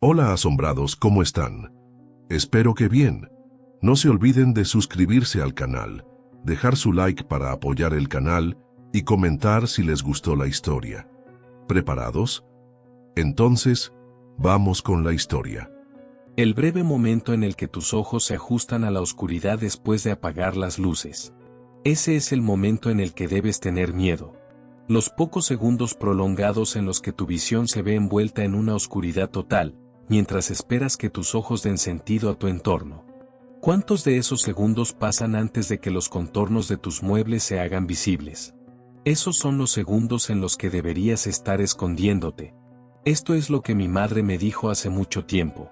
Hola asombrados, ¿cómo están? Espero que bien. No se olviden de suscribirse al canal, dejar su like para apoyar el canal y comentar si les gustó la historia. ¿Preparados? Entonces, vamos con la historia. El breve momento en el que tus ojos se ajustan a la oscuridad después de apagar las luces. Ese es el momento en el que debes tener miedo. Los pocos segundos prolongados en los que tu visión se ve envuelta en una oscuridad total, mientras esperas que tus ojos den sentido a tu entorno. ¿Cuántos de esos segundos pasan antes de que los contornos de tus muebles se hagan visibles? Esos son los segundos en los que deberías estar escondiéndote. Esto es lo que mi madre me dijo hace mucho tiempo.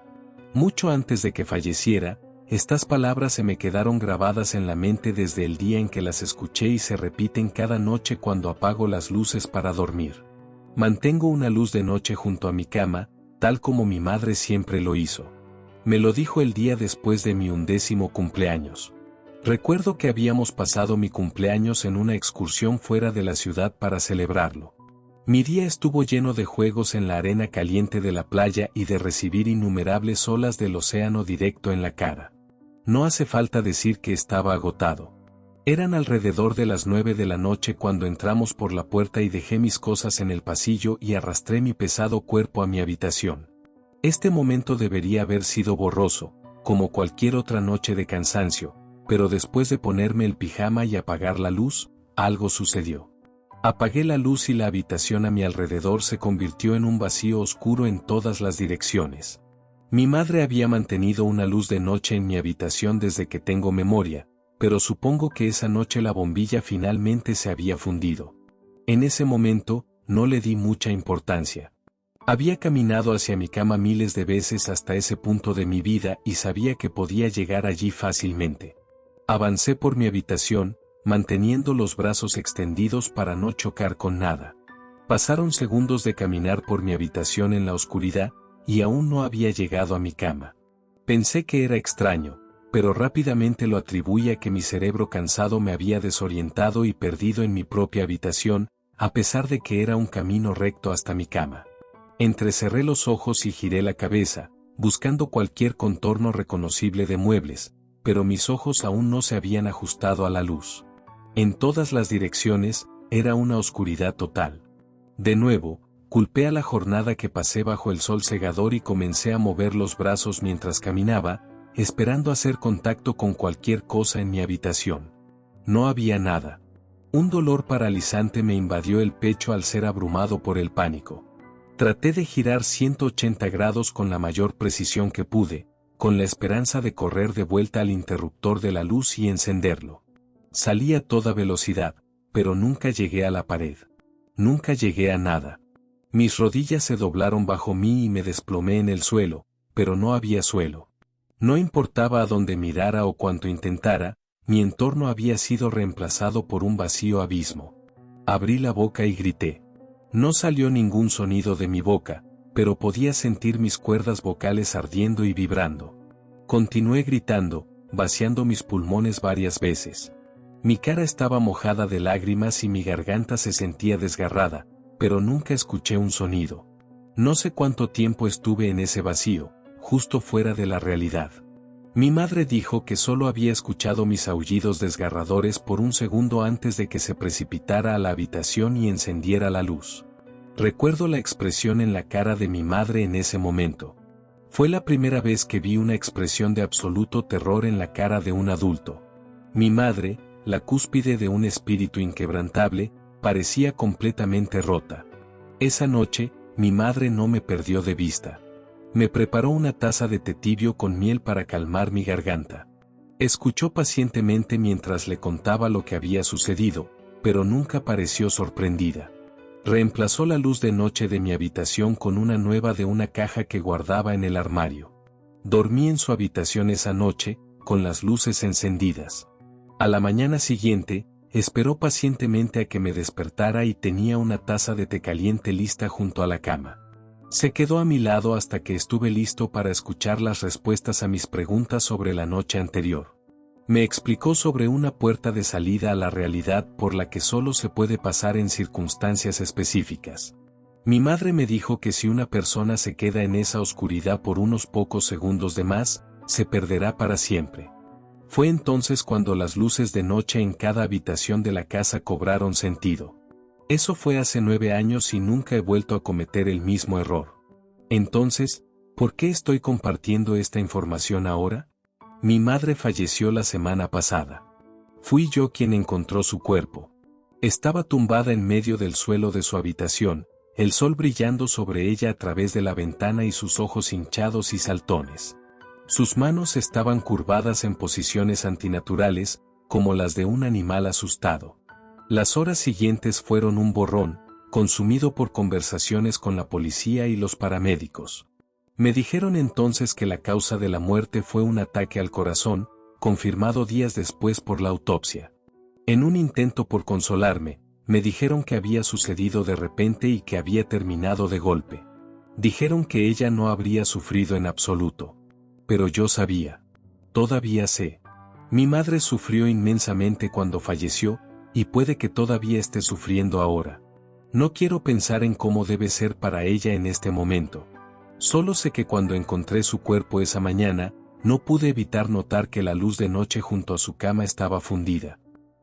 Mucho antes de que falleciera, estas palabras se me quedaron grabadas en la mente desde el día en que las escuché y se repiten cada noche cuando apago las luces para dormir. Mantengo una luz de noche junto a mi cama, tal como mi madre siempre lo hizo. Me lo dijo el día después de mi 11º cumpleaños. Recuerdo que habíamos pasado mi cumpleaños en una excursión fuera de la ciudad para celebrarlo. Mi día estuvo lleno de juegos en la arena caliente de la playa y de recibir innumerables olas del océano directo en la cara. No hace falta decir que estaba agotado. Eran alrededor de las 9 de la noche cuando entramos por la puerta y dejé mis cosas en el pasillo y arrastré mi pesado cuerpo a mi habitación. Este momento debería haber sido borroso, como cualquier otra noche de cansancio, pero después de ponerme el pijama y apagar la luz, algo sucedió. Apagué la luz y la habitación a mi alrededor se convirtió en un vacío oscuro en todas las direcciones. Mi madre había mantenido una luz de noche en mi habitación desde que tengo memoria, pero supongo que esa noche la bombilla finalmente se había fundido. En ese momento, no le di mucha importancia. Había caminado hacia mi cama miles de veces hasta ese punto de mi vida y sabía que podía llegar allí fácilmente. Avancé por mi habitación, manteniendo los brazos extendidos para no chocar con nada. Pasaron segundos de caminar por mi habitación en la oscuridad, y aún no había llegado a mi cama. Pensé que era extraño, pero rápidamente lo atribuí a que mi cerebro cansado me había desorientado y perdido en mi propia habitación, a pesar de que era un camino recto hasta mi cama. Entrecerré los ojos y giré la cabeza, buscando cualquier contorno reconocible de muebles, pero mis ojos aún no se habían ajustado a la luz. En todas las direcciones, era una oscuridad total. De nuevo, culpé a la jornada que pasé bajo el sol cegador y comencé a mover los brazos mientras caminaba, esperando hacer contacto con cualquier cosa en mi habitación. No había nada. Un dolor paralizante me invadió el pecho al ser abrumado por el pánico. Traté de girar 180 grados con la mayor precisión que pude, con la esperanza de correr de vuelta al interruptor de la luz y encenderlo. Salí a toda velocidad, pero nunca llegué a la pared. Nunca llegué a nada. Mis rodillas se doblaron bajo mí y me desplomé en el suelo, pero no había suelo. No importaba a dónde mirara o cuánto intentara, mi entorno había sido reemplazado por un vacío abismo. Abrí la boca y grité. No salió ningún sonido de mi boca, pero podía sentir mis cuerdas vocales ardiendo y vibrando. Continué gritando, vaciando mis pulmones varias veces. Mi cara estaba mojada de lágrimas y mi garganta se sentía desgarrada, pero nunca escuché un sonido. No sé cuánto tiempo estuve en ese vacío, justo fuera de la realidad. Mi madre dijo que solo había escuchado mis aullidos desgarradores por un segundo antes de que se precipitara a la habitación y encendiera la luz. Recuerdo la expresión en la cara de mi madre en ese momento. Fue la primera vez que vi una expresión de absoluto terror en la cara de un adulto. Mi madre, la cúspide de un espíritu inquebrantable, parecía completamente rota. Esa noche, mi madre no me perdió de vista. Me preparó una taza de té tibio con miel para calmar mi garganta. Escuchó pacientemente mientras le contaba lo que había sucedido, pero nunca pareció sorprendida. Reemplazó la luz de noche de mi habitación con una nueva de una caja que guardaba en el armario. Dormí en su habitación esa noche, con las luces encendidas. A la mañana siguiente, esperó pacientemente a que me despertara y tenía una taza de té caliente lista junto a la cama. Se quedó a mi lado hasta que estuve listo para escuchar las respuestas a mis preguntas sobre la noche anterior. Me explicó sobre una puerta de salida a la realidad por la que solo se puede pasar en circunstancias específicas. Mi madre me dijo que si una persona se queda en esa oscuridad por unos pocos segundos de más, se perderá para siempre. Fue entonces cuando las luces de noche en cada habitación de la casa cobraron sentido. Eso fue hace 9 años y nunca he vuelto a cometer el mismo error. Entonces, ¿por qué estoy compartiendo esta información ahora? Mi madre falleció la semana pasada. Fui yo quien encontró su cuerpo. Estaba tumbada en medio del suelo de su habitación, el sol brillando sobre ella a través de la ventana y sus ojos hinchados y saltones. Sus manos estaban curvadas en posiciones antinaturales, como las de un animal asustado. Las horas siguientes fueron un borrón, consumido por conversaciones con la policía y los paramédicos. Me dijeron entonces que la causa de la muerte fue un ataque al corazón, confirmado días después por la autopsia. En un intento por consolarme, me dijeron que había sucedido de repente y que había terminado de golpe. Dijeron que ella no habría sufrido en absoluto. Pero yo sabía. Todavía sé. Mi madre sufrió inmensamente cuando falleció, y puede que todavía esté sufriendo ahora. No quiero pensar en cómo debe ser para ella en este momento. Solo sé que cuando encontré su cuerpo esa mañana, no pude evitar notar que la luz de noche junto a su cama estaba fundida.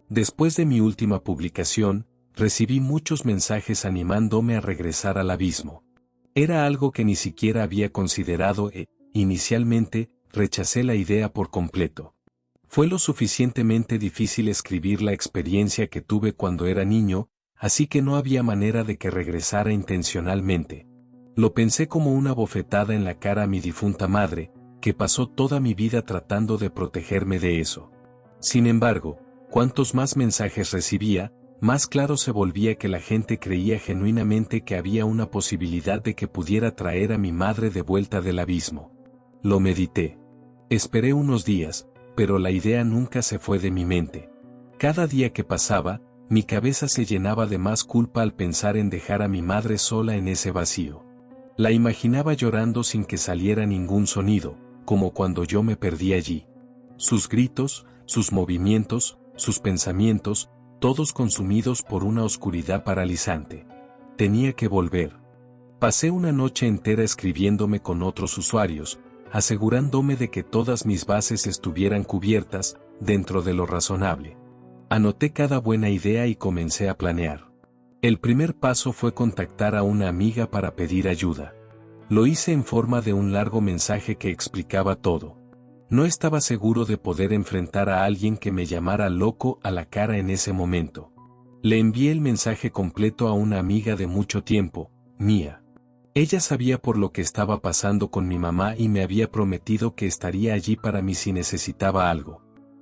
Después de mi última publicación, recibí muchos mensajes animándome a regresar al abismo. Era algo que ni siquiera había considerado e, inicialmente, rechacé la idea por completo. Fue lo suficientemente difícil escribir la experiencia que tuve cuando era niño, así que no había manera de que regresara intencionalmente. Lo pensé como una bofetada en la cara a mi difunta madre, que pasó toda mi vida tratando de protegerme de eso. Sin embargo, cuantos más mensajes recibía, más claro se volvía que la gente creía genuinamente que había una posibilidad de que pudiera traer a mi madre de vuelta del abismo. Lo medité. Esperé unos días, pero la idea nunca se fue de mi mente. Cada día que pasaba, mi cabeza se llenaba de más culpa al pensar en dejar a mi madre sola en ese vacío. La imaginaba llorando sin que saliera ningún sonido, como cuando yo me perdí allí. Sus gritos, sus movimientos, sus pensamientos, todos consumidos por una oscuridad paralizante. Tenía que volver. Pasé una noche entera escribiéndome con otros usuarios, asegurándome de que todas mis bases estuvieran cubiertas, dentro de lo razonable. Anoté cada buena idea y comencé a planear. El primer paso fue contactar a una amiga para pedir ayuda. Lo hice en forma de un largo mensaje que explicaba todo. No estaba seguro de poder enfrentar a alguien que me llamara loco a la cara en ese momento. Le envié el mensaje completo a una amiga de mucho tiempo, Mía. Ella sabía por lo que estaba pasando con mi mamá y me había prometido que estaría allí para mí si necesitaba algo.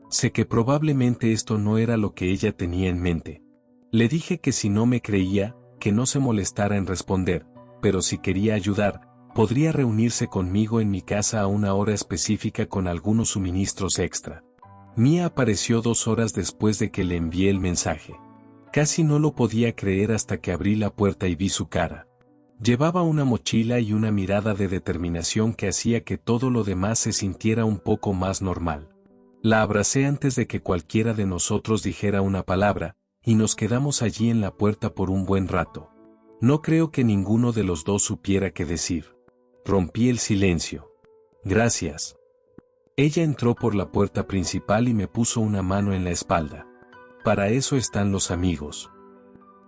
Sé que probablemente esto no era lo que ella tenía en mente. Le dije que si no me creía, que no se molestara en responder, pero si quería ayudar, podría reunirse conmigo en mi casa a una hora específica con algunos suministros extra. Mía apareció 2 horas después de que le envié el mensaje. Casi no lo podía creer hasta que abrí la puerta y vi su cara. Llevaba una mochila y una mirada de determinación que hacía que todo lo demás se sintiera un poco más normal. La abracé antes de que cualquiera de nosotros dijera una palabra, y nos quedamos allí en la puerta por un buen rato. No creo que ninguno de los dos supiera qué decir. Rompí el silencio. Gracias. Ella entró por la puerta principal y me puso una mano en la espalda. Para eso están los amigos.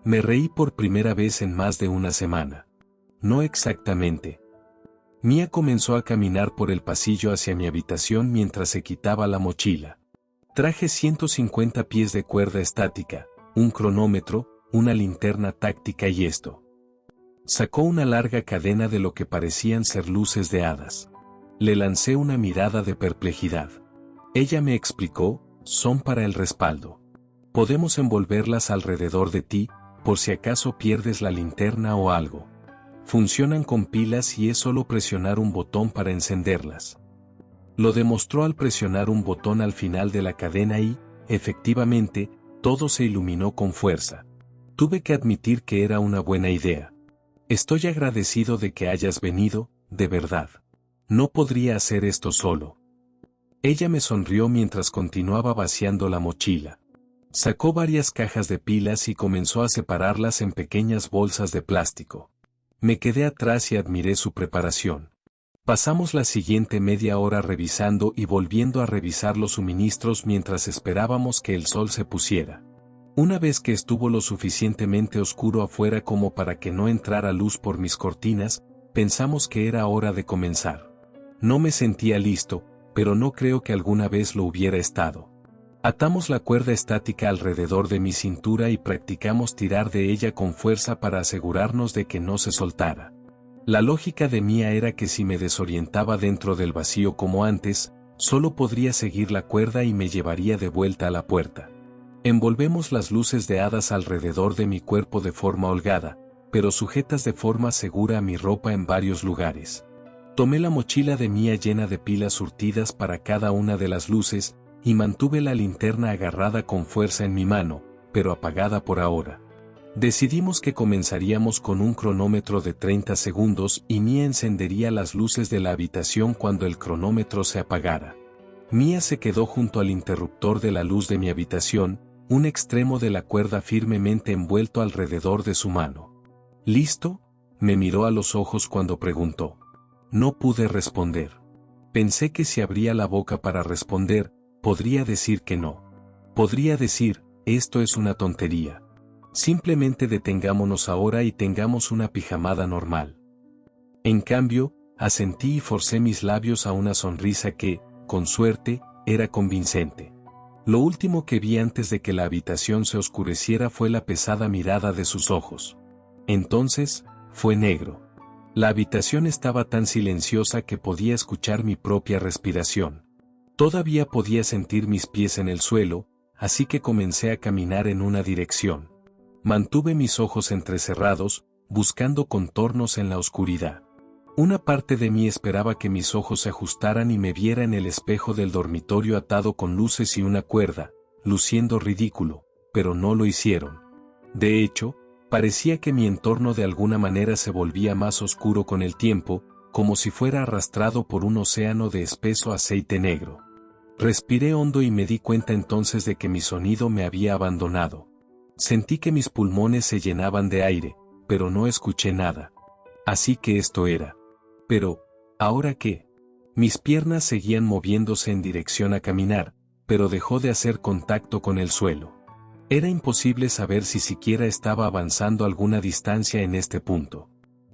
Me reí por primera vez en más de una semana. No exactamente. Mía comenzó a caminar por el pasillo hacia mi habitación mientras se quitaba la mochila. Traje 150 pies de cuerda estática, un cronómetro, una linterna táctica y esto. Sacó una larga cadena de lo que parecían ser luces de hadas. Le lancé una mirada de perplejidad. Ella me explicó, son para el respaldo. Podemos envolverlas alrededor de ti, por si acaso pierdes la linterna o algo. Funcionan con pilas y es solo presionar un botón para encenderlas. Lo demostró al presionar un botón al final de la cadena y, efectivamente, todo se iluminó con fuerza. Tuve que admitir que era una buena idea. Estoy agradecido de que hayas venido, de verdad. No podría hacer esto solo. Ella me sonrió mientras continuaba vaciando la mochila. Sacó varias cajas de pilas y comenzó a separarlas en pequeñas bolsas de plástico. Me quedé atrás y admiré su preparación. Pasamos la siguiente media hora revisando y volviendo a revisar los suministros mientras esperábamos que el sol se pusiera. Una vez que estuvo lo suficientemente oscuro afuera como para que no entrara luz por mis cortinas, pensamos que era hora de comenzar. No me sentía listo, pero no creo que alguna vez lo hubiera estado. Atamos la cuerda estática alrededor de mi cintura y practicamos tirar de ella con fuerza para asegurarnos de que no se soltara. La lógica de Mía era que si me desorientaba dentro del vacío como antes, solo podría seguir la cuerda y me llevaría de vuelta a la puerta. Envolvemos las luces de hadas alrededor de mi cuerpo de forma holgada, pero sujetas de forma segura a mi ropa en varios lugares. Tomé la mochila de Mía llena de pilas surtidas para cada una de las luces, y mantuve la linterna agarrada con fuerza en mi mano, pero apagada por ahora. Decidimos que comenzaríamos con un cronómetro de 30 segundos y Mía encendería las luces de la habitación cuando el cronómetro se apagara. Mía se quedó junto al interruptor de la luz de mi habitación, un extremo de la cuerda firmemente envuelto alrededor de su mano. ¿Listo?, me miró a los ojos cuando preguntó. No pude responder. Pensé que si abría la boca para responder, podría decir que no. Podría decir, esto es una tontería. Simplemente detengámonos ahora y tengamos una pijamada normal. En cambio, asentí y forcé mis labios a una sonrisa que, con suerte, era convincente. Lo último que vi antes de que la habitación se oscureciera fue la pesada mirada de sus ojos. Entonces, fue negro. La habitación estaba tan silenciosa que podía escuchar mi propia respiración. Todavía podía sentir mis pies en el suelo, así que comencé a caminar en una dirección. Mantuve mis ojos entrecerrados, buscando contornos en la oscuridad. Una parte de mí esperaba que mis ojos se ajustaran y me viera en el espejo del dormitorio atado con luces y una cuerda, luciendo ridículo, pero no lo hicieron. De hecho, parecía que mi entorno de alguna manera se volvía más oscuro con el tiempo, como si fuera arrastrado por un océano de espeso aceite negro. Respiré hondo y me di cuenta entonces de que mi sonido me había abandonado. Sentí que mis pulmones se llenaban de aire, pero no escuché nada. Así que esto era. Pero, ¿ahora qué? Mis piernas seguían moviéndose en dirección a caminar, pero dejó de hacer contacto con el suelo. Era imposible saber si siquiera estaba avanzando alguna distancia en este punto.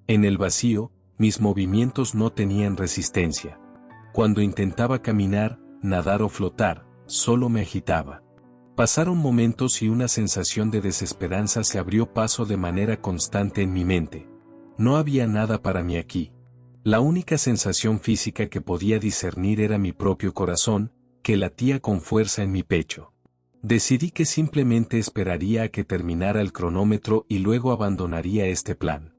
En el vacío, mis movimientos no tenían resistencia. Cuando intentaba caminar, nadar o flotar, solo me agitaba. Pasaron momentos y una sensación de desesperanza se abrió paso de manera constante en mi mente. No había nada para mí aquí. La única sensación física que podía discernir era mi propio corazón, que latía con fuerza en mi pecho. Decidí que simplemente esperaría a que terminara el cronómetro y luego abandonaría este plan.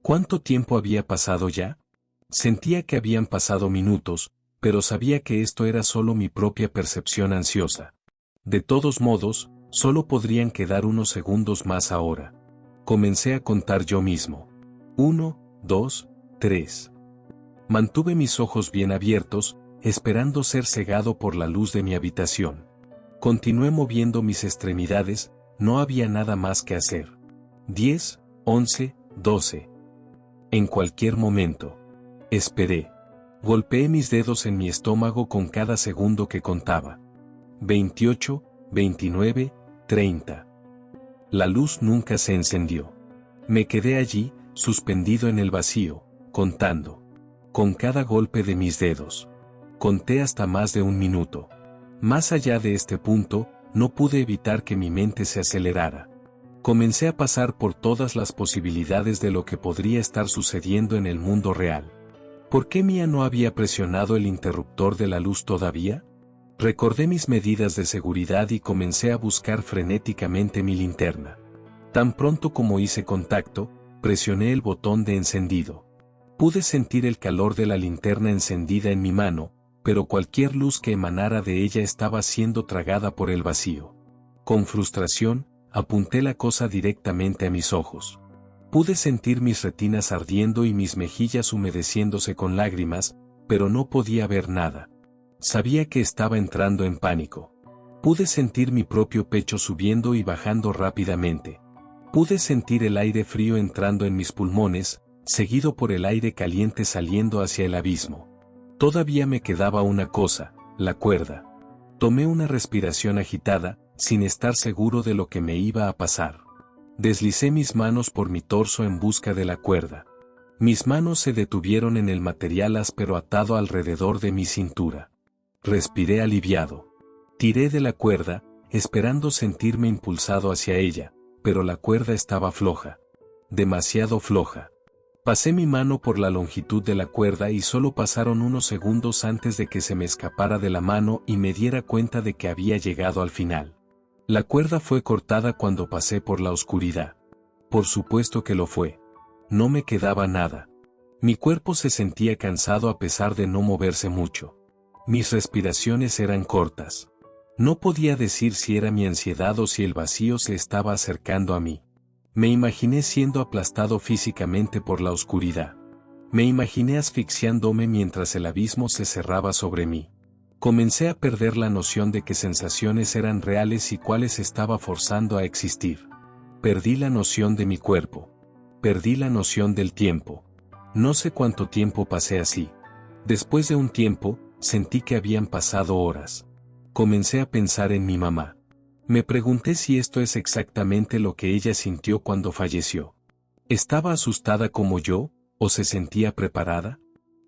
¿Cuánto tiempo había pasado ya? Sentía que habían pasado minutos, pero sabía que esto era solo mi propia percepción ansiosa. De todos modos, solo podrían quedar unos segundos más ahora. Comencé a contar yo mismo. 1, 2, 3. Mantuve mis ojos bien abiertos, esperando ser cegado por la luz de mi habitación. Continué moviendo mis extremidades, no había nada más que hacer. 10, 11, 12. En cualquier momento. Esperé. Golpeé mis dedos en mi estómago con cada segundo que contaba. 28, 29, 30. La luz nunca se encendió. Me quedé allí, suspendido en el vacío, contando. Con cada golpe de mis dedos. Conté hasta más de un minuto. Más allá de este punto, no pude evitar que mi mente se acelerara. Comencé a pasar por todas las posibilidades de lo que podría estar sucediendo en el mundo real. ¿Por qué Mía no había presionado el interruptor de la luz todavía? Recordé mis medidas de seguridad y comencé a buscar frenéticamente mi linterna. Tan pronto como hice contacto, presioné el botón de encendido. Pude sentir el calor de la linterna encendida en mi mano, pero cualquier luz que emanara de ella estaba siendo tragada por el vacío. Con frustración, apunté la cosa directamente a mis ojos. Pude sentir mis retinas ardiendo y mis mejillas humedeciéndose con lágrimas, pero no podía ver nada. Sabía que estaba entrando en pánico. Pude sentir mi propio pecho subiendo y bajando rápidamente. Pude sentir el aire frío entrando en mis pulmones, seguido por el aire caliente saliendo hacia el abismo. Todavía me quedaba una cosa, la cuerda. Tomé una respiración agitada, sin estar seguro de lo que me iba a pasar. Deslicé mis manos por mi torso en busca de la cuerda. Mis manos se detuvieron en el material áspero atado alrededor de mi cintura. Respiré aliviado. Tiré de la cuerda, esperando sentirme impulsado hacia ella, pero la cuerda estaba floja. Demasiado floja. Pasé mi mano por la longitud de la cuerda y solo pasaron unos segundos antes de que se me escapara de la mano y me diera cuenta de que había llegado al final. La cuerda fue cortada cuando pasé por la oscuridad. Por supuesto que lo fue. No me quedaba nada. Mi cuerpo se sentía cansado a pesar de no moverse mucho. Mis respiraciones eran cortas. No podía decir si era mi ansiedad o si el vacío se estaba acercando a mí. Me imaginé siendo aplastado físicamente por la oscuridad. Me imaginé asfixiándome mientras el abismo se cerraba sobre mí. Comencé a perder la noción de qué sensaciones eran reales y cuáles estaba forzando a existir. Perdí la noción de mi cuerpo. Perdí la noción del tiempo. No sé cuánto tiempo pasé así. Después de un tiempo, sentí que habían pasado horas. Comencé a pensar en mi mamá. Me pregunté si esto es exactamente lo que ella sintió cuando falleció. ¿Estaba asustada como yo, o se sentía preparada?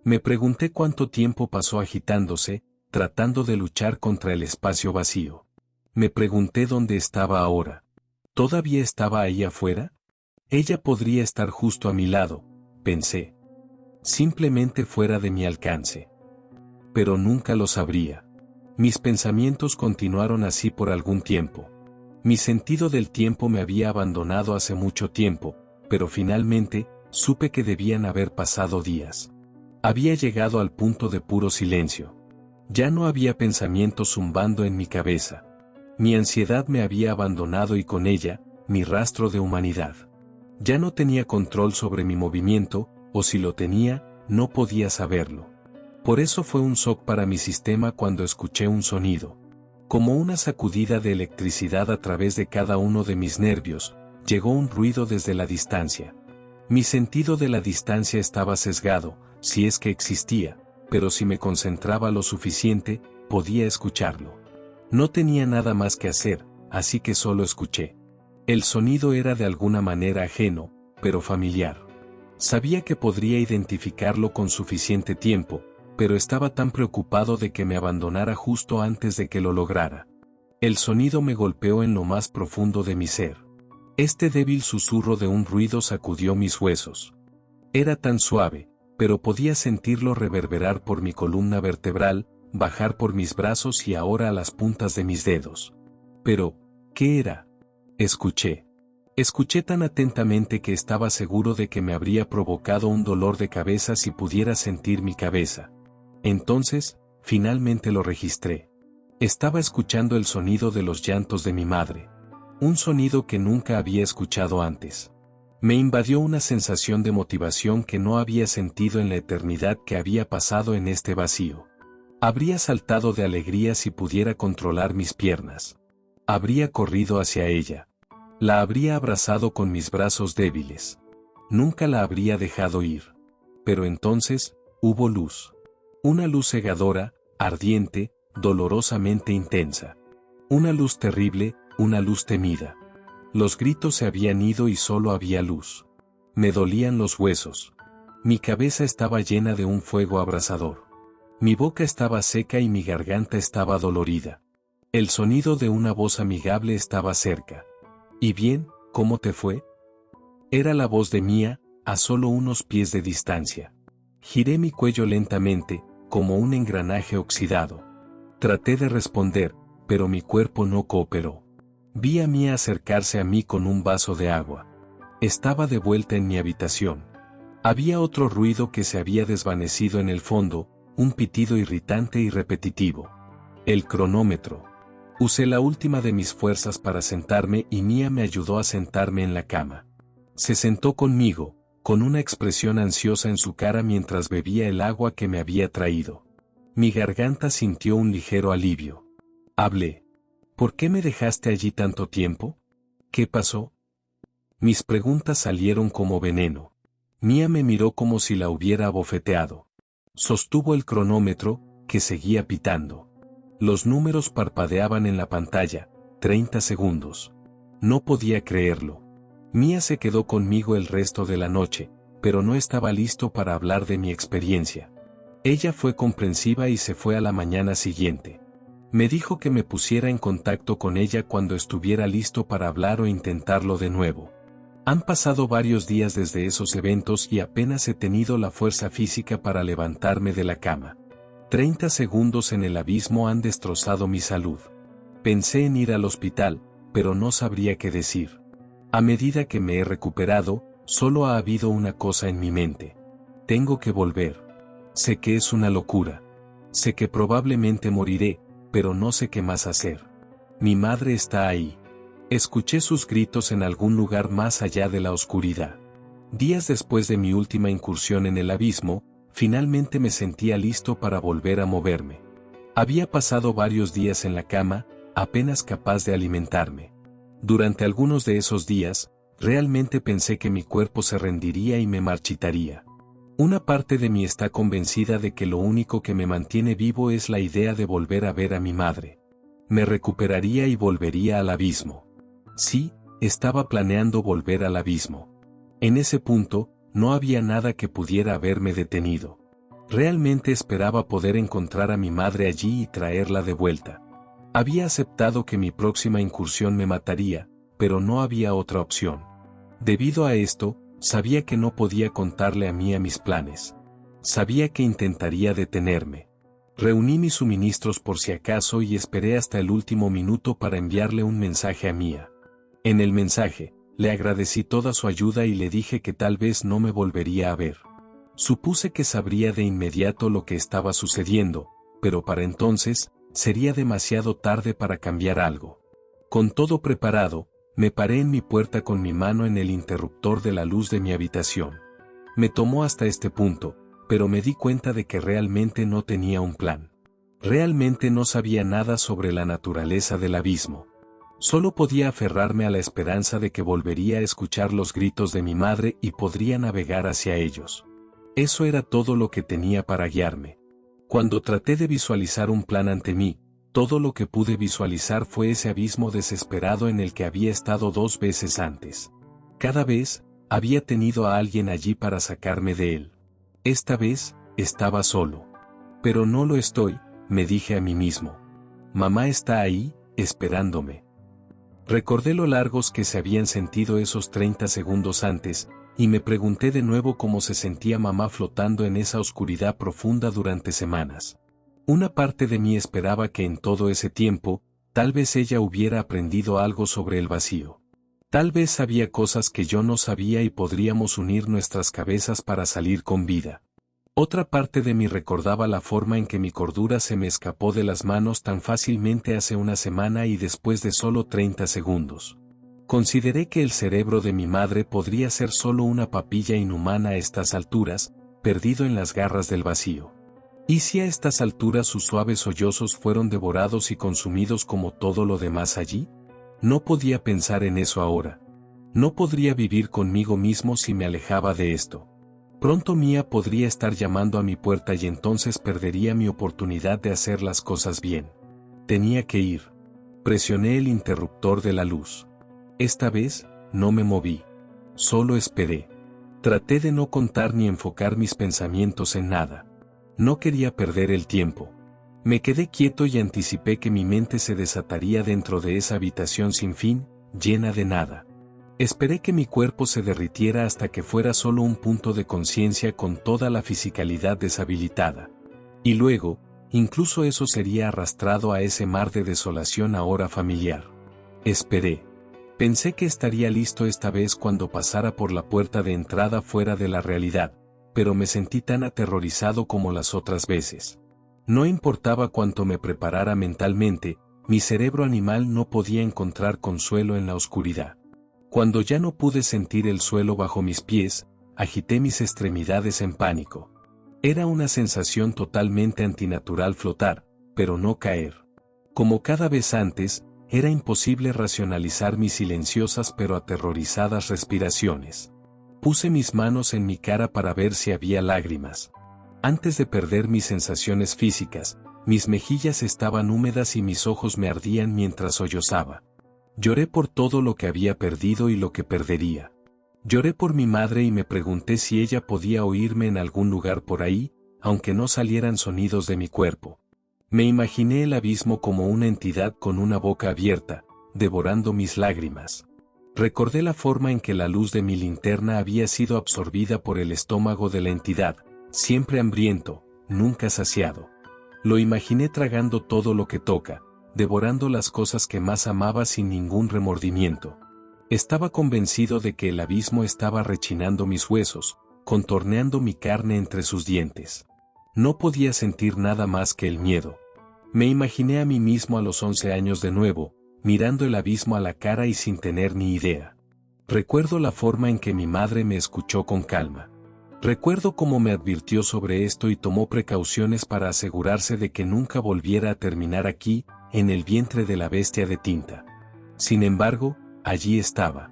Me pregunté cuánto tiempo pasó agitándose, tratando de luchar contra el espacio vacío. Me pregunté dónde estaba ahora. ¿Todavía estaba ahí afuera? Ella podría estar justo a mi lado, pensé. Simplemente fuera de mi alcance. Pero nunca lo sabría. Mis pensamientos continuaron así por algún tiempo. Mi sentido del tiempo me había abandonado hace mucho tiempo, pero finalmente, supe que debían haber pasado días. Había llegado al punto de puro silencio. Ya no había pensamientos zumbando en mi cabeza. Mi ansiedad me había abandonado y con ella, mi rastro de humanidad. Ya no tenía control sobre mi movimiento, o si lo tenía, no podía saberlo. Por eso fue un shock para mi sistema cuando escuché un sonido. Como una sacudida de electricidad a través de cada uno de mis nervios, llegó un ruido desde la distancia. Mi sentido de la distancia estaba sesgado, si es que existía, pero si me concentraba lo suficiente, podía escucharlo. No tenía nada más que hacer, así que solo escuché. El sonido era de alguna manera ajeno, pero familiar. Sabía que podría identificarlo con suficiente tiempo, pero estaba tan preocupado de que me abandonara justo antes de que lo lograra. El sonido me golpeó en lo más profundo de mi ser. Este débil susurro de un ruido sacudió mis huesos. Era tan suave, pero podía sentirlo reverberar por mi columna vertebral, bajar por mis brazos y ahora a las puntas de mis dedos. Pero, ¿qué era? Escuché. Escuché tan atentamente que estaba seguro de que me habría provocado un dolor de cabeza si pudiera sentir mi cabeza. Entonces, finalmente lo registré. Estaba escuchando el sonido de los llantos de mi madre. Un sonido que nunca había escuchado antes. Me invadió una sensación de motivación que no había sentido en la eternidad que había pasado en este vacío. Habría saltado de alegría si pudiera controlar mis piernas. Habría corrido hacia ella. La habría abrazado con mis brazos débiles. Nunca la habría dejado ir. Pero entonces, hubo luz. Una luz cegadora, ardiente, dolorosamente intensa. Una luz terrible, una luz temida. Los gritos se habían ido y solo había luz. Me dolían los huesos. Mi cabeza estaba llena de un fuego abrasador. Mi boca estaba seca y mi garganta estaba dolorida. El sonido de una voz amigable estaba cerca. ¿Y bien, cómo te fue? Era la voz de Mía, a solo unos pies de distancia. Giré mi cuello lentamente, como un engranaje oxidado. Traté de responder, pero mi cuerpo no cooperó. Vi a Mía acercarse a mí con un vaso de agua. Estaba de vuelta en mi habitación. Había otro ruido que se había desvanecido en el fondo, un pitido irritante y repetitivo. El cronómetro. Usé la última de mis fuerzas para sentarme y Mía me ayudó a sentarme en la cama. Se sentó conmigo, con una expresión ansiosa en su cara mientras bebía el agua que me había traído. Mi garganta sintió un ligero alivio. Hablé. ¿Por qué me dejaste allí tanto tiempo? ¿Qué pasó? Mis preguntas salieron como veneno. Mía me miró como si la hubiera abofeteado. Sostuvo el cronómetro, que seguía pitando. Los números parpadeaban en la pantalla, 30 segundos. No podía creerlo. Mía se quedó conmigo el resto de la noche, pero no estaba listo para hablar de mi experiencia. Ella fue comprensiva y se fue a la mañana siguiente. Me dijo que me pusiera en contacto con ella cuando estuviera listo para hablar o intentarlo de nuevo. Han pasado varios días desde esos eventos y apenas he tenido la fuerza física para levantarme de la cama. 30 segundos en el abismo han destrozado mi salud. Pensé en ir al hospital, pero no sabría qué decir. A medida que me he recuperado, solo ha habido una cosa en mi mente. Tengo que volver. Sé que es una locura. Sé que probablemente moriré, pero no sé qué más hacer. Mi madre está ahí. Escuché sus gritos en algún lugar más allá de la oscuridad. Días después de mi última incursión en el abismo, finalmente me sentía listo para volver a moverme. Había pasado varios días en la cama, apenas capaz de alimentarme. Durante algunos de esos días, realmente pensé que mi cuerpo se rendiría y me marchitaría. Una parte de mí está convencida de que lo único que me mantiene vivo es la idea de volver a ver a mi madre. Me recuperaría y volvería al abismo. Sí, estaba planeando volver al abismo. En ese punto, no había nada que pudiera haberme detenido. Realmente esperaba poder encontrar a mi madre allí y traerla de vuelta. Había aceptado que mi próxima incursión me mataría, pero no había otra opción. Debido a esto, sabía que no podía contarle a Mía mis planes. Sabía que intentaría detenerme. Reuní mis suministros por si acaso y esperé hasta el último minuto para enviarle un mensaje a Mía. En el mensaje, le agradecí toda su ayuda y le dije que tal vez no me volvería a ver. Supuse que sabría de inmediato lo que estaba sucediendo, pero para entonces, sería demasiado tarde para cambiar algo. Con todo preparado, me paré en mi puerta con mi mano en el interruptor de la luz de mi habitación. Me tomó hasta este punto, pero me di cuenta de que realmente no tenía un plan. Realmente no sabía nada sobre la naturaleza del abismo. Solo podía aferrarme a la esperanza de que volvería a escuchar los gritos de mi madre y podría navegar hacia ellos. Eso era todo lo que tenía para guiarme. Cuando traté de visualizar un plan ante mí, todo lo que pude visualizar fue ese abismo desesperado en el que había estado 2 veces antes. Cada vez, había tenido a alguien allí para sacarme de él. Esta vez, estaba solo. Pero no lo estoy, me dije a mí mismo. Mamá está ahí, esperándome. Recordé lo largos que se habían sentido esos 30 segundos antes, y me pregunté de nuevo cómo se sentía mamá flotando en esa oscuridad profunda durante semanas. Una parte de mí esperaba que en todo ese tiempo, tal vez ella hubiera aprendido algo sobre el vacío. Tal vez sabía cosas que yo no sabía y podríamos unir nuestras cabezas para salir con vida. Otra parte de mí recordaba la forma en que mi cordura se me escapó de las manos tan fácilmente hace una semana y después de solo 30 segundos. Consideré que el cerebro de mi madre podría ser solo una papilla inhumana a estas alturas, perdido en las garras del vacío. ¿Y si a estas alturas sus suaves sollozos fueron devorados y consumidos como todo lo demás allí? No podía pensar en eso ahora. No podría vivir conmigo mismo si me alejaba de esto. Pronto Mía podría estar llamando a mi puerta y entonces perdería mi oportunidad de hacer las cosas bien. Tenía que ir. Presioné el interruptor de la luz. Esta vez, no me moví. Solo esperé. Traté de no contar ni enfocar mis pensamientos en nada. No quería perder el tiempo. Me quedé quieto y anticipé que mi mente se desataría dentro de esa habitación sin fin, llena de nada. Esperé que mi cuerpo se derritiera hasta que fuera solo un punto de conciencia con toda la fisicalidad deshabilitada. Y luego, incluso eso sería arrastrado a ese mar de desolación ahora familiar. Esperé. Pensé que estaría listo esta vez cuando pasara por la puerta de entrada fuera de la realidad, pero me sentí tan aterrorizado como las otras veces. No importaba cuánto me preparara mentalmente, mi cerebro animal no podía encontrar consuelo en la oscuridad. Cuando ya no pude sentir el suelo bajo mis pies, agité mis extremidades en pánico. Era una sensación totalmente antinatural flotar, pero no caer. Como cada vez antes, era imposible racionalizar mis silenciosas pero aterrorizadas respiraciones. Puse mis manos en mi cara para ver si había lágrimas. Antes de perder mis sensaciones físicas, mis mejillas estaban húmedas y mis ojos me ardían mientras sollozaba. Lloré por todo lo que había perdido y lo que perdería. Lloré por mi madre y me pregunté si ella podía oírme en algún lugar por ahí, aunque no salieran sonidos de mi cuerpo. Me imaginé el abismo como una entidad con una boca abierta, devorando mis lágrimas. Recordé la forma en que la luz de mi linterna había sido absorbida por el estómago de la entidad, siempre hambriento, nunca saciado. Lo imaginé tragando todo lo que toca, devorando las cosas que más amaba sin ningún remordimiento. Estaba convencido de que el abismo estaba rechinando mis huesos, contorneando mi carne entre sus dientes. No podía sentir nada más que el miedo. Me imaginé a mí mismo a los 11 años de nuevo, mirando el abismo a la cara y sin tener ni idea. Recuerdo la forma en que mi madre me escuchó con calma. Recuerdo cómo me advirtió sobre esto y tomó precauciones para asegurarse de que nunca volviera a terminar aquí, en el vientre de la bestia de tinta. Sin embargo, allí estaba.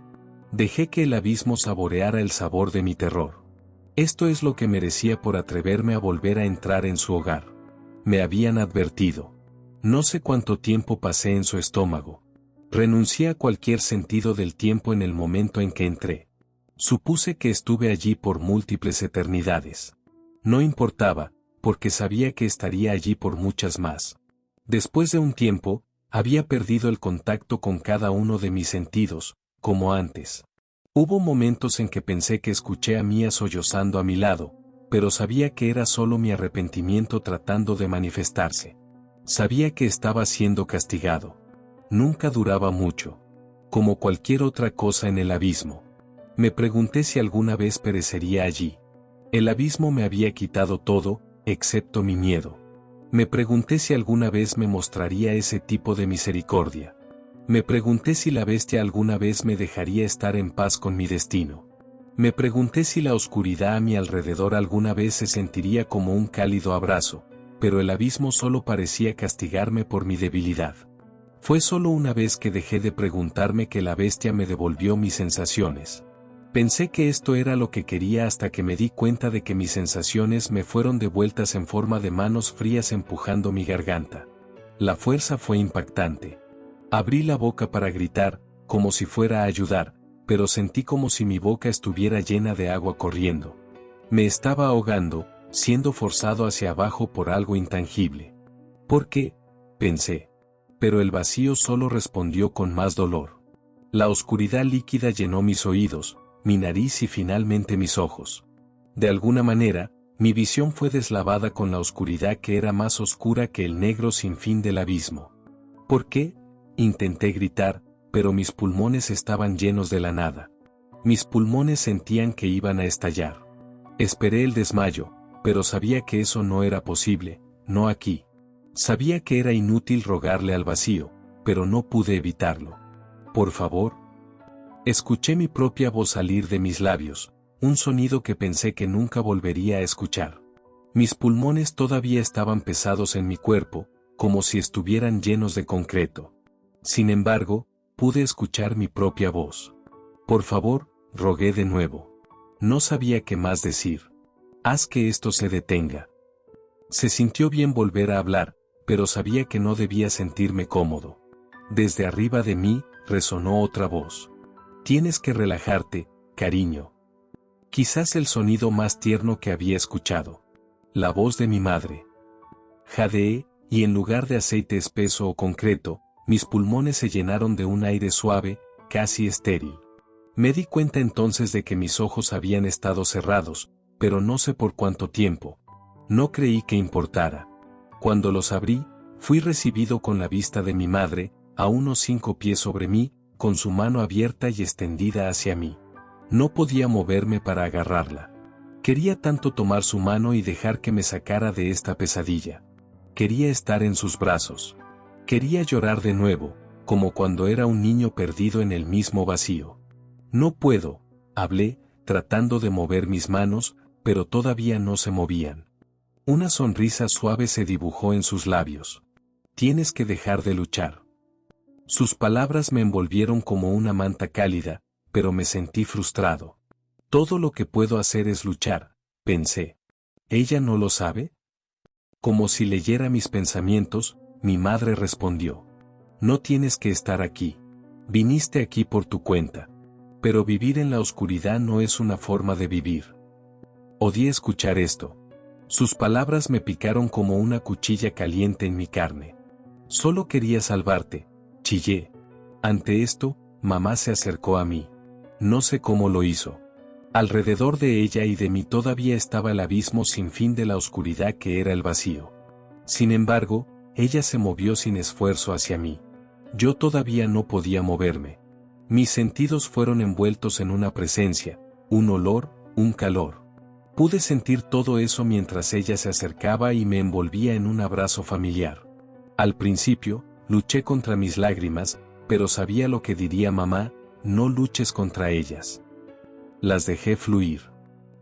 Dejé que el abismo saboreara el sabor de mi terror. Esto es lo que merecía por atreverme a volver a entrar en su hogar. Me habían advertido. No sé cuánto tiempo pasé en su estómago. Renuncié a cualquier sentido del tiempo en el momento en que entré. Supuse que estuve allí por múltiples eternidades. No importaba, porque sabía que estaría allí por muchas más. Después de un tiempo, había perdido el contacto con cada uno de mis sentidos, como antes. Hubo momentos en que pensé que escuché a Mía sollozando a mi lado, pero sabía que era solo mi arrepentimiento tratando de manifestarse. Sabía que estaba siendo castigado. Nunca duraba mucho. Como cualquier otra cosa en el abismo. Me pregunté si alguna vez perecería allí. El abismo me había quitado todo, excepto mi miedo. Me pregunté si alguna vez me mostraría ese tipo de misericordia. Me pregunté si la bestia alguna vez me dejaría estar en paz con mi destino. Me pregunté si la oscuridad a mi alrededor alguna vez se sentiría como un cálido abrazo, pero el abismo solo parecía castigarme por mi debilidad. Fue solo una vez que dejé de preguntarme que la bestia me devolvió mis sensaciones. Pensé que esto era lo que quería hasta que me di cuenta de que mis sensaciones me fueron devueltas en forma de manos frías empujando mi garganta. La fuerza fue impactante. Abrí la boca para gritar, como si fuera a ayudar, pero sentí como si mi boca estuviera llena de agua corriendo. Me estaba ahogando, siendo forzado hacia abajo por algo intangible. ¿Por qué? Pensé. Pero el vacío solo respondió con más dolor. La oscuridad líquida llenó mis oídos, mi nariz y finalmente mis ojos. De alguna manera, mi visión fue deslavada con la oscuridad que era más oscura que el negro sin fin del abismo. ¿Por qué? Intenté gritar, pero mis pulmones estaban llenos de la nada. Mis pulmones sentían que iban a estallar. Esperé el desmayo, pero sabía que eso no era posible, no aquí. Sabía que era inútil rogarle al vacío, pero no pude evitarlo. Por favor. Escuché mi propia voz salir de mis labios, un sonido que pensé que nunca volvería a escuchar. Mis pulmones todavía estaban pesados en mi cuerpo, como si estuvieran llenos de concreto. Sin embargo, pude escuchar mi propia voz. Por favor, rogué de nuevo. No sabía qué más decir. Haz que esto se detenga. Se sintió bien volver a hablar, pero sabía que no debía sentirme cómodo. Desde arriba de mí, resonó otra voz. Tienes que relajarte, cariño. Quizás el sonido más tierno que había escuchado. La voz de mi madre. Jadeé, y en lugar de aceite espeso o concreto, mis pulmones se llenaron de un aire suave, casi estéril. Me di cuenta entonces de que mis ojos habían estado cerrados, pero no sé por cuánto tiempo. No creí que importara. Cuando los abrí, fui recibido con la vista de mi madre, a unos 5 pies sobre mí, con su mano abierta y extendida hacia mí. No podía moverme para agarrarla. Quería tanto tomar su mano y dejar que me sacara de esta pesadilla. Quería estar en sus brazos. Quería llorar de nuevo, como cuando era un niño perdido en el mismo vacío. No puedo, hablé, tratando de mover mis manos, pero todavía no se movían. Una sonrisa suave se dibujó en sus labios. Tienes que dejar de luchar. Sus palabras me envolvieron como una manta cálida, pero me sentí frustrado. Todo lo que puedo hacer es luchar, pensé. ¿Ella no lo sabe? Como si leyera mis pensamientos, mi madre respondió. No tienes que estar aquí. Viniste aquí por tu cuenta. Pero vivir en la oscuridad no es una forma de vivir. Odié escuchar esto. Sus palabras me picaron como una cuchilla caliente en mi carne. Solo quería salvarte, chillé. Ante esto, mamá se acercó a mí. No sé cómo lo hizo. Alrededor de ella y de mí todavía estaba el abismo sin fin de la oscuridad que era el vacío. Sin embargo, ella se movió sin esfuerzo hacia mí. Yo todavía no podía moverme. Mis sentidos fueron envueltos en una presencia, un olor, un calor. Pude sentir todo eso mientras ella se acercaba y me envolvía en un abrazo familiar. Al principio, luché contra mis lágrimas, pero sabía lo que diría mamá, no luches contra ellas. Las dejé fluir.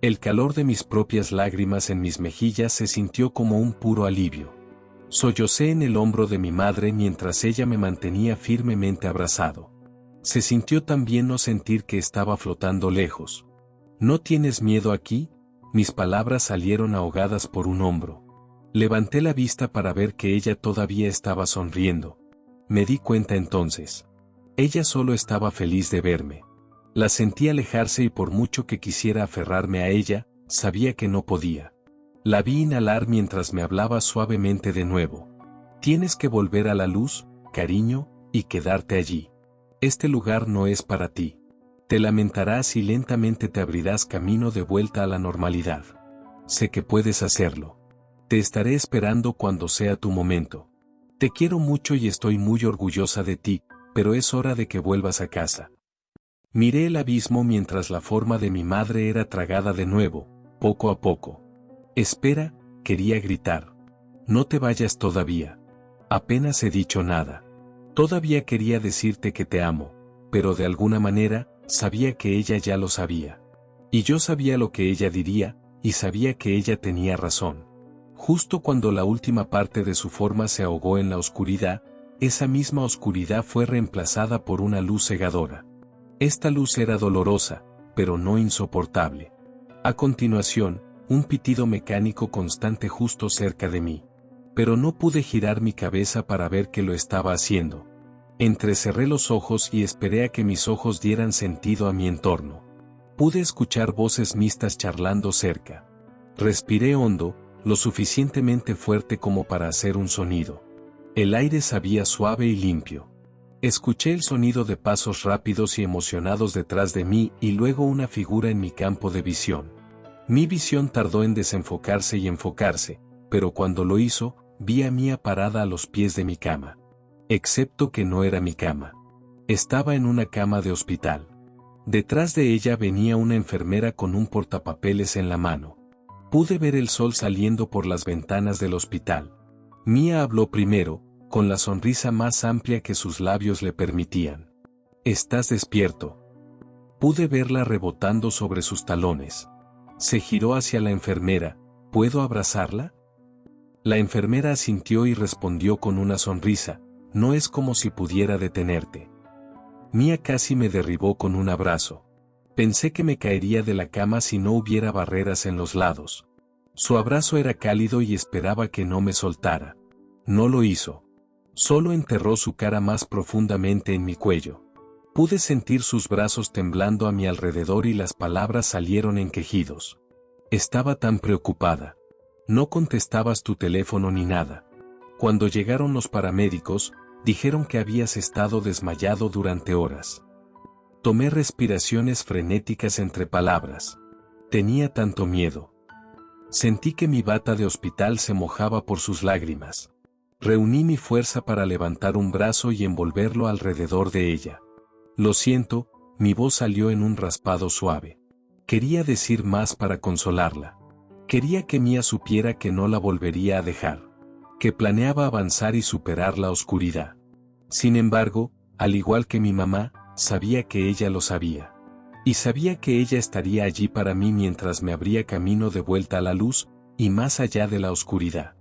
El calor de mis propias lágrimas en mis mejillas se sintió como un puro alivio. Sollocé en el hombro de mi madre mientras ella me mantenía firmemente abrazado. Se sintió también no sentir que estaba flotando lejos. ¿No tienes miedo aquí? Mis palabras salieron ahogadas por un hombro. Levanté la vista para ver que ella todavía estaba sonriendo. Me di cuenta entonces. Ella solo estaba feliz de verme. La sentí alejarse y por mucho que quisiera aferrarme a ella, sabía que no podía. La vi inhalar mientras me hablaba suavemente de nuevo. Tienes que volver a la luz, cariño, y quedarte allí. Este lugar no es para ti. Te lamentarás y lentamente te abrirás camino de vuelta a la normalidad. Sé que puedes hacerlo. Te estaré esperando cuando sea tu momento. Te quiero mucho y estoy muy orgullosa de ti, pero es hora de que vuelvas a casa. Miré el abismo mientras la forma de mi madre era tragada de nuevo, poco a poco. Espera, quería gritar. No te vayas todavía. Apenas he dicho nada. Todavía quería decirte que te amo, pero de alguna manera, sabía que ella ya lo sabía. Y yo sabía lo que ella diría, y sabía que ella tenía razón. Justo cuando la última parte de su forma se ahogó en la oscuridad, esa misma oscuridad fue reemplazada por una luz cegadora. Esta luz era dolorosa, pero no insoportable. A continuación, un pitido mecánico constante justo cerca de mí. Pero no pude girar mi cabeza para ver que lo estaba haciendo. Entrecerré los ojos y esperé a que mis ojos dieran sentido a mi entorno. Pude escuchar voces mixtas charlando cerca. Respiré hondo, lo suficientemente fuerte como para hacer un sonido. El aire sabía suave y limpio. Escuché el sonido de pasos rápidos y emocionados detrás de mí y luego una figura en mi campo de visión. Mi visión tardó en desenfocarse y enfocarse, pero cuando lo hizo, vi a Mía parada a los pies de mi cama. Excepto que no era mi cama. Estaba en una cama de hospital. Detrás de ella venía una enfermera con un portapapeles en la mano. Pude ver el sol saliendo por las ventanas del hospital. Mía habló primero, con la sonrisa más amplia que sus labios le permitían. ¿Estás despierto? Pude verla rebotando sobre sus talones. Se giró hacia la enfermera. ¿Puedo abrazarla? La enfermera asintió y respondió con una sonrisa. No es como si pudiera detenerte. Mía casi me derribó con un abrazo. Pensé que me caería de la cama si no hubiera barreras en los lados. Su abrazo era cálido y esperaba que no me soltara. No lo hizo. Solo enterró su cara más profundamente en mi cuello. Pude sentir sus brazos temblando a mi alrededor y las palabras salieron en quejidos. Estaba tan preocupada. No contestabas tu teléfono ni nada. Cuando llegaron los paramédicos, dijeron que habías estado desmayado durante horas. Tomé respiraciones frenéticas entre palabras. Tenía tanto miedo. Sentí que mi bata de hospital se mojaba por sus lágrimas. Reuní mi fuerza para levantar un brazo y envolverlo alrededor de ella. Lo siento, mi voz salió en un raspado suave. Quería decir más para consolarla. Quería que Mía supiera que no la volvería a dejar. Que planeaba avanzar y superar la oscuridad. Sin embargo, al igual que mi mamá, sabía que ella lo sabía. Y sabía que ella estaría allí para mí mientras me abría camino de vuelta a la luz, y más allá de la oscuridad.